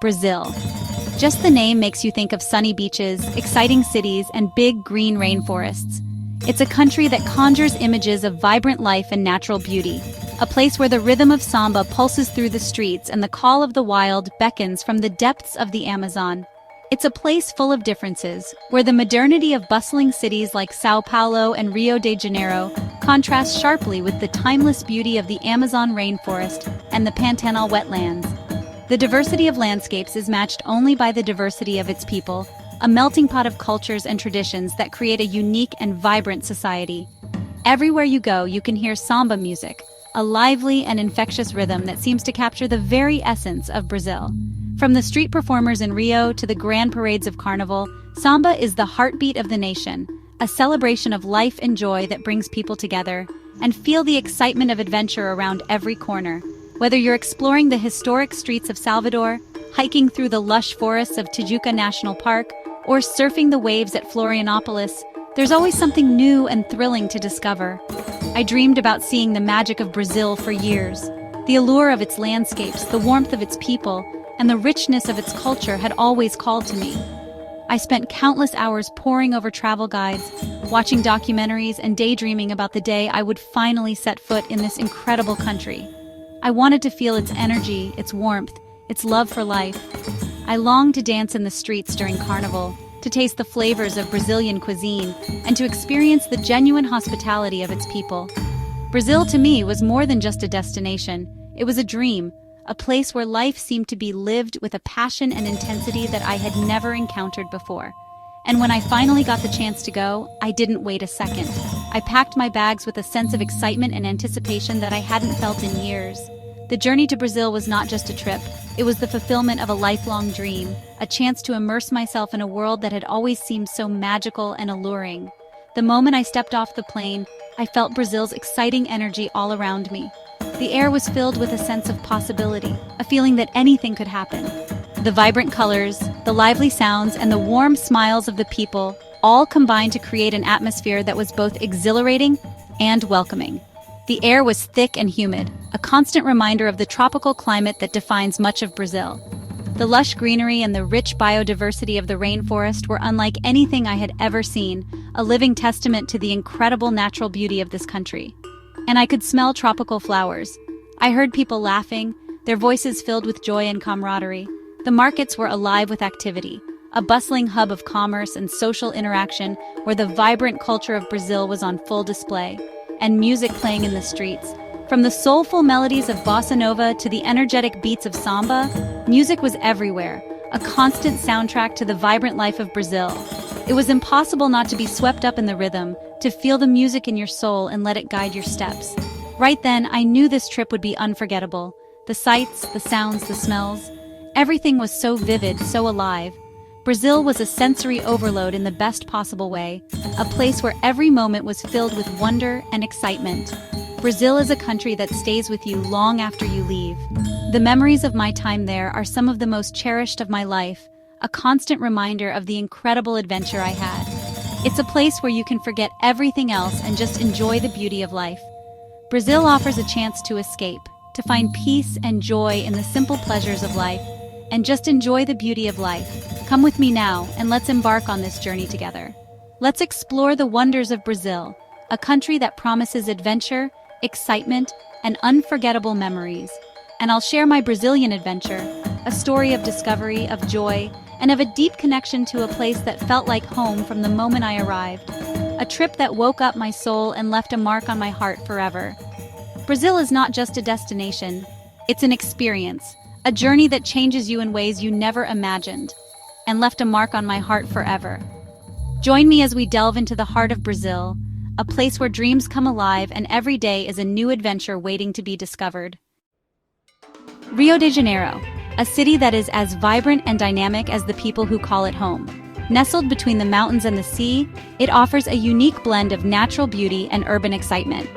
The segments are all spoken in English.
Brazil. Just the name makes you think of sunny beaches, exciting cities, and big green rainforests. It's a country that conjures images of vibrant life and natural beauty, a place where the rhythm of samba pulses through the streets and the call of the wild beckons from the depths of the Amazon. It's a place full of differences, where the modernity of bustling cities like São Paulo and Rio de Janeiro contrasts sharply with the timeless beauty of the Amazon rainforest and the Pantanal wetlands. The diversity of landscapes is matched only by the diversity of its people, a melting pot of cultures and traditions that create a unique and vibrant society. Everywhere you go, you can hear samba music, a lively and infectious rhythm that seems to capture the very essence of Brazil. From the street performers in Rio to the grand parades of Carnival, samba is the heartbeat of the nation, a celebration of life and joy that brings people together. And feel the excitement of adventure around every corner. Whether you're exploring the historic streets of Salvador, hiking through the lush forests of Tijuca National Park, or surfing the waves at Florianopolis, there's always something new and thrilling to discover. I dreamed about seeing the magic of Brazil for years. The allure of its landscapes, the warmth of its people, and the richness of its culture had always called to me. I spent countless hours poring over travel guides, watching documentaries, and daydreaming about the day I would finally set foot in this incredible country. I wanted to feel its energy, its warmth, its love for life. I longed to dance in the streets during Carnival, to taste the flavors of Brazilian cuisine, and to experience the genuine hospitality of its people. Brazil to me was more than just a destination. It was a dream, a place where life seemed to be lived with a passion and intensity that I had never encountered before. And when I finally got the chance to go, I didn't wait a second. I packed my bags with a sense of excitement and anticipation that I hadn't felt in years. The journey to Brazil was not just a trip, it was the fulfillment of a lifelong dream, a chance to immerse myself in a world that had always seemed so magical and alluring. The moment I stepped off the plane, I felt Brazil's exciting energy all around me. The air was filled with a sense of possibility, a feeling that anything could happen. The vibrant colors, the lively sounds, and the warm smiles of the people all combined to create an atmosphere that was both exhilarating and welcoming. The air was thick and humid, a constant reminder of the tropical climate that defines much of Brazil. The lush greenery and the rich biodiversity of the rainforest were unlike anything I had ever seen, a living testament to the incredible natural beauty of this country. And I could smell tropical flowers. I heard people laughing, their voices filled with joy and camaraderie. The markets were alive with activity, a bustling hub of commerce and social interaction where the vibrant culture of Brazil was on full display, and music playing in the streets. From the soulful melodies of bossa nova to the energetic beats of samba, music was everywhere, a constant soundtrack to the vibrant life of Brazil. It was impossible not to be swept up in the rhythm, to feel the music in your soul and let it guide your steps. Right then, I knew this trip would be unforgettable. The sights, the sounds, the smells, everything was so vivid, so alive. Brazil was a sensory overload in the best possible way, a place where every moment was filled with wonder and excitement. Brazil is a country that stays with you long after you leave. The memories of my time there are some of the most cherished of my life, a constant reminder of the incredible adventure I had. It's a place where you can forget everything else and just enjoy the beauty of life. Brazil offers a chance to escape, to find peace and joy in the simple pleasures of life, and just enjoy the beauty of life. Come with me now, and let's embark on this journey together. Let's explore the wonders of Brazil, a country that promises adventure, excitement, and unforgettable memories. And I'll share my Brazilian adventure, a story of discovery, of joy, and of a deep connection to a place that felt like home from the moment I arrived. A trip that woke up my soul and left a mark on my heart forever. Brazil is not just a destination, it's an experience, a journey that changes you in ways you never imagined, and left a mark on my heart forever. Join me as we delve into the heart of Brazil, a place where dreams come alive and every day is a new adventure waiting to be discovered. Rio de Janeiro, a city that is as vibrant and dynamic as the people who call it home. Nestled between the mountains and the sea, it offers a unique blend of natural beauty and urban excitement.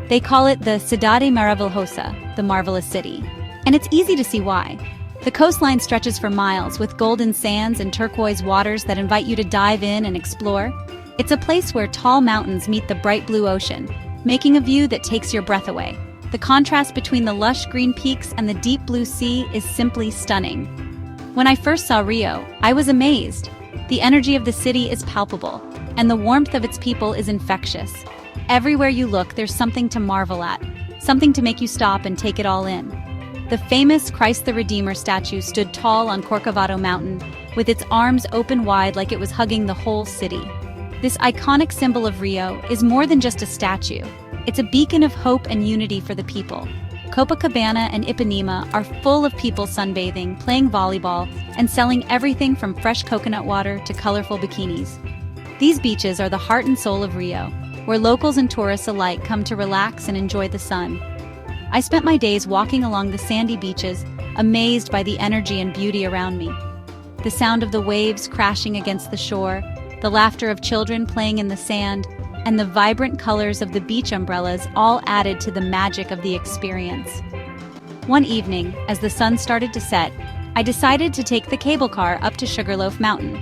They call it the Cidade Maravilhosa, the marvelous city. And it's easy to see why. The coastline stretches for miles with golden sands and turquoise waters that invite you to dive in and explore. It's a place where tall mountains meet the bright blue ocean, making a view that takes your breath away. The contrast between the lush green peaks and the deep blue sea is simply stunning. When I first saw Rio, I was amazed. The energy of the city is palpable, and the warmth of its people is infectious. Everywhere you look, there's something to marvel at, something to make you stop and take it all in. The famous Christ the Redeemer statue stood tall on Corcovado Mountain, with its arms open wide like it was hugging the whole city. This iconic symbol of Rio is more than just a statue. It's a beacon of hope and unity for the people. Copacabana and Ipanema are full of people sunbathing, playing volleyball, and selling everything from fresh coconut water to colorful bikinis. These beaches are the heart and soul of Rio, where locals and tourists alike come to relax and enjoy the sun. I spent my days walking along the sandy beaches, amazed by the energy and beauty around me. The sound of the waves crashing against the shore, the laughter of children playing in the sand, and the vibrant colors of the beach umbrellas all added to the magic of the experience. One evening, as the sun started to set, I decided to take the cable car up to Sugarloaf Mountain.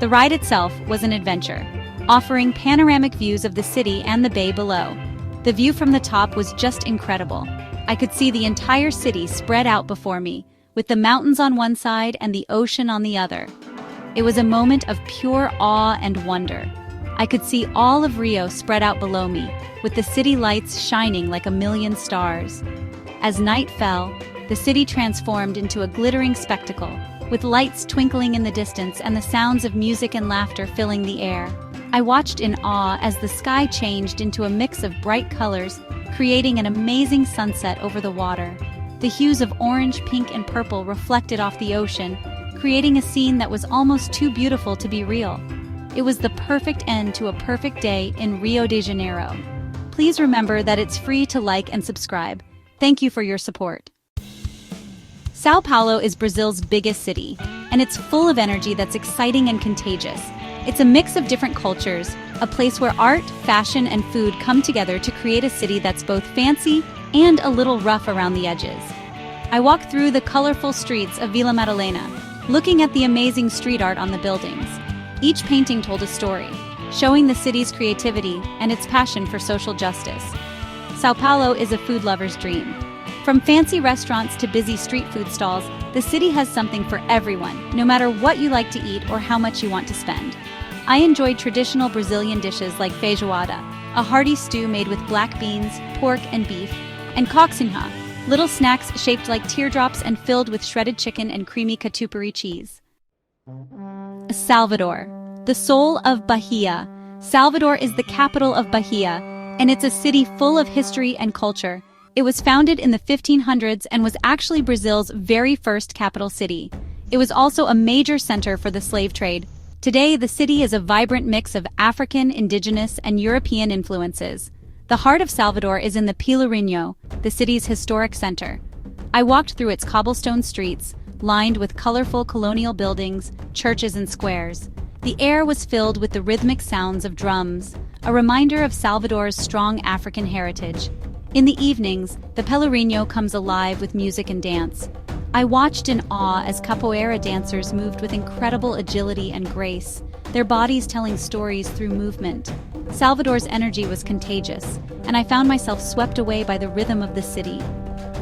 The ride itself was an adventure, offering panoramic views of the city and the bay below. The view from the top was just incredible. I could see the entire city spread out before me, with the mountains on one side and the ocean on the other. It was a moment of pure awe and wonder. I could see all of Rio spread out below me, with the city lights shining like a million stars. As night fell, the city transformed into a glittering spectacle, with lights twinkling in the distance and the sounds of music and laughter filling the air. I watched in awe as the sky changed into a mix of bright colors, creating an amazing sunset over the water. The hues of orange, pink, and purple reflected off the ocean, creating a scene that was almost too beautiful to be real. It was the perfect end to a perfect day in Rio de Janeiro. Please remember that it's free to like and subscribe. Thank you for your support. São Paulo is Brazil's biggest city, and it's full of energy that's exciting and contagious. It's a mix of different cultures, a place where art, fashion, and food come together to create a city that's both fancy and a little rough around the edges. I walked through the colorful streets of Vila Madalena, looking at the amazing street art on the buildings. Each painting told a story, showing the city's creativity and its passion for social justice. São Paulo is a food lover's dream. From fancy restaurants to busy street food stalls, the city has something for everyone, no matter what you like to eat or how much you want to spend. I enjoyed traditional Brazilian dishes like feijoada, a hearty stew made with black beans, pork, and beef, and coxinha, little snacks shaped like teardrops and filled with shredded chicken and creamy catupiry cheese. Salvador, the soul of Bahia. Salvador is the capital of Bahia, and it's a city full of history and culture. It was founded in the 1500s and was actually Brazil's very first capital city. It was also a major center for the slave trade. Today, the city is a vibrant mix of African, indigenous, and European influences. The heart of Salvador is in the Pelourinho, the city's historic center. I walked through its cobblestone streets, lined with colorful colonial buildings, churches, and squares. The air was filled with the rhythmic sounds of drums, a reminder of Salvador's strong African heritage. In the evenings, the Pelourinho comes alive with music and dance. I watched in awe as capoeira dancers moved with incredible agility and grace, their bodies telling stories through movement. Salvador's energy was contagious, and I found myself swept away by the rhythm of the city.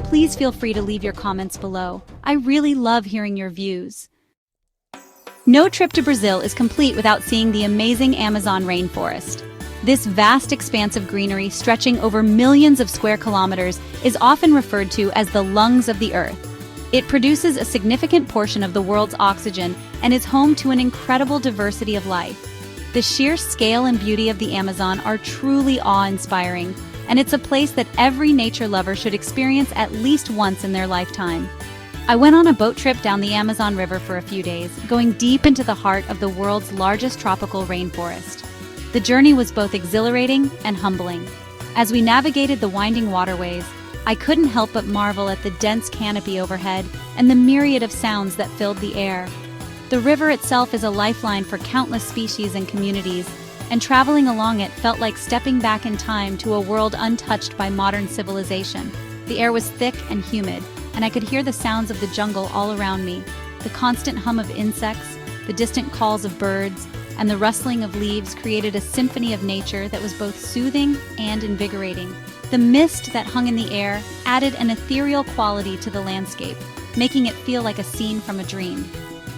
Please feel free to leave your comments below. I really love hearing your views. No trip to Brazil is complete without seeing the amazing Amazon rainforest. This vast expanse of greenery stretching over millions of square kilometers is often referred to as the lungs of the earth. It produces a significant portion of the world's oxygen and is home to an incredible diversity of life. The sheer scale and beauty of the Amazon are truly awe-inspiring, and it's a place that every nature lover should experience at least once in their lifetime. I went on a boat trip down the Amazon River for a few days, going deep into the heart of the world's largest tropical rainforest. The journey was both exhilarating and humbling. As we navigated the winding waterways, I couldn't help but marvel at the dense canopy overhead and the myriad of sounds that filled the air. The river itself is a lifeline for countless species and communities, and traveling along it felt like stepping back in time to a world untouched by modern civilization. The air was thick and humid, and I could hear the sounds of the jungle all around me, the constant hum of insects, the distant calls of birds, and the rustling of leaves created a symphony of nature that was both soothing and invigorating. The mist that hung in the air added an ethereal quality to the landscape, making it feel like a scene from a dream.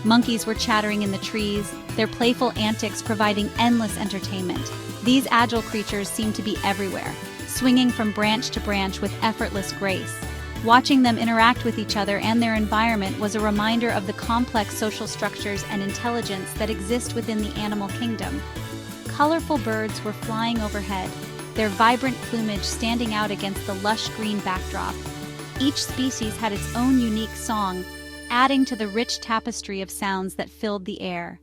Monkeys were chattering in the trees, their playful antics providing endless entertainment. These agile creatures seemed to be everywhere, swinging from branch to branch with effortless grace. Watching them interact with each other and their environment was a reminder of the complex social structures and intelligence that exist within the animal kingdom. Colorful birds were flying overhead, their vibrant plumage standing out against the lush green backdrop. Each species had its own unique song, adding to the rich tapestry of sounds that filled the air.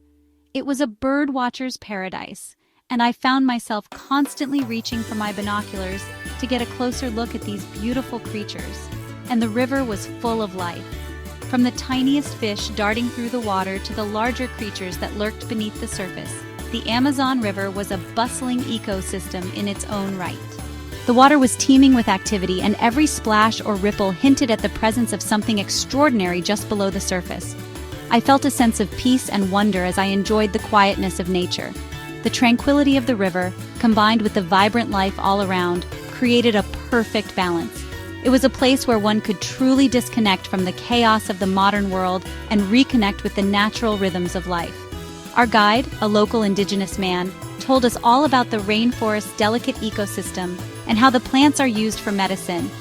It was a bird-watcher's paradise, and I found myself constantly reaching for my binoculars to get a closer look at these beautiful creatures. And the river was full of life. From the tiniest fish darting through the water to the larger creatures that lurked beneath the surface, the Amazon River was a bustling ecosystem in its own right. The water was teeming with activity, and every splash or ripple hinted at the presence of something extraordinary just below the surface. I felt a sense of peace and wonder as I enjoyed the quietness of nature. The tranquility of the river, combined with the vibrant life all around, created a perfect balance. It was a place where one could truly disconnect from the chaos of the modern world and reconnect with the natural rhythms of life. Our guide, a local indigenous man, told us all about the rainforest's delicate ecosystem and how the plants are used for medicine.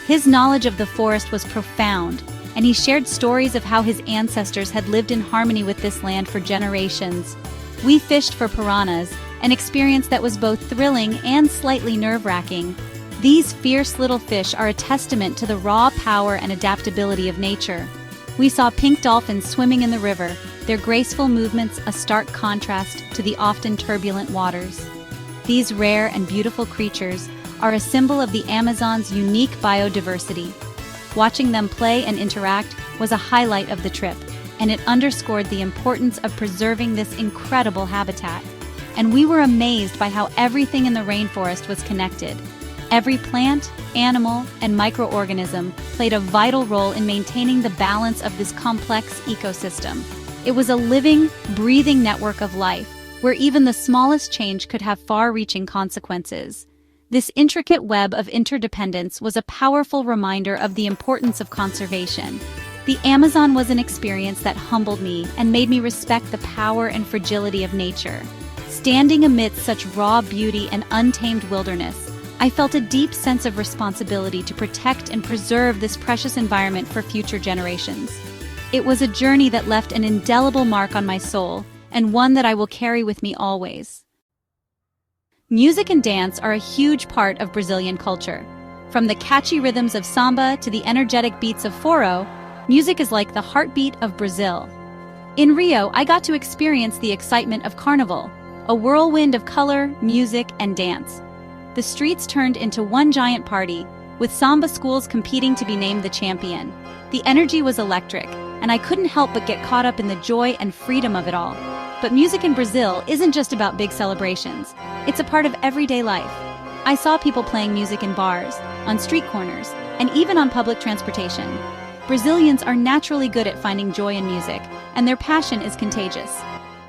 His knowledge of the forest was profound, and he shared stories of how his ancestors had lived in harmony with this land for generations. We fished for piranhas, an experience that was both thrilling and slightly nerve-wracking. These fierce little fish are a testament to the raw power and adaptability of nature. We saw pink dolphins swimming in the river, their graceful movements a stark contrast to the often turbulent waters. These rare and beautiful creatures are a symbol of the Amazon's unique biodiversity. Watching them play and interact was a highlight of the trip, and it underscored the importance of preserving this incredible habitat. And we were amazed by how everything in the rainforest was connected. Every plant, animal, and microorganism played a vital role in maintaining the balance of this complex ecosystem. It was a living, breathing network of life, where even the smallest change could have far-reaching consequences. This intricate web of interdependence was a powerful reminder of the importance of conservation. The Amazon was an experience that humbled me and made me respect the power and fragility of nature. Standing amidst such raw beauty and untamed wilderness, I felt a deep sense of responsibility to protect and preserve this precious environment for future generations. It was a journey that left an indelible mark on my soul, and one that I will carry with me always. Music and dance are a huge part of Brazilian culture. From the catchy rhythms of samba to the energetic beats of forró, music is like the heartbeat of Brazil. In Rio, I got to experience the excitement of Carnival, a whirlwind of color, music, and dance. The streets turned into one giant party, with samba schools competing to be named the champion. The energy was electric, and I couldn't help but get caught up in the joy and freedom of it all. But music in Brazil isn't just about big celebrations. It's a part of everyday life. I saw people playing music in bars, on street corners, and even on public transportation. Brazilians are naturally good at finding joy in music, and their passion is contagious.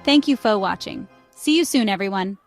Thank you for watching. See you soon, everyone.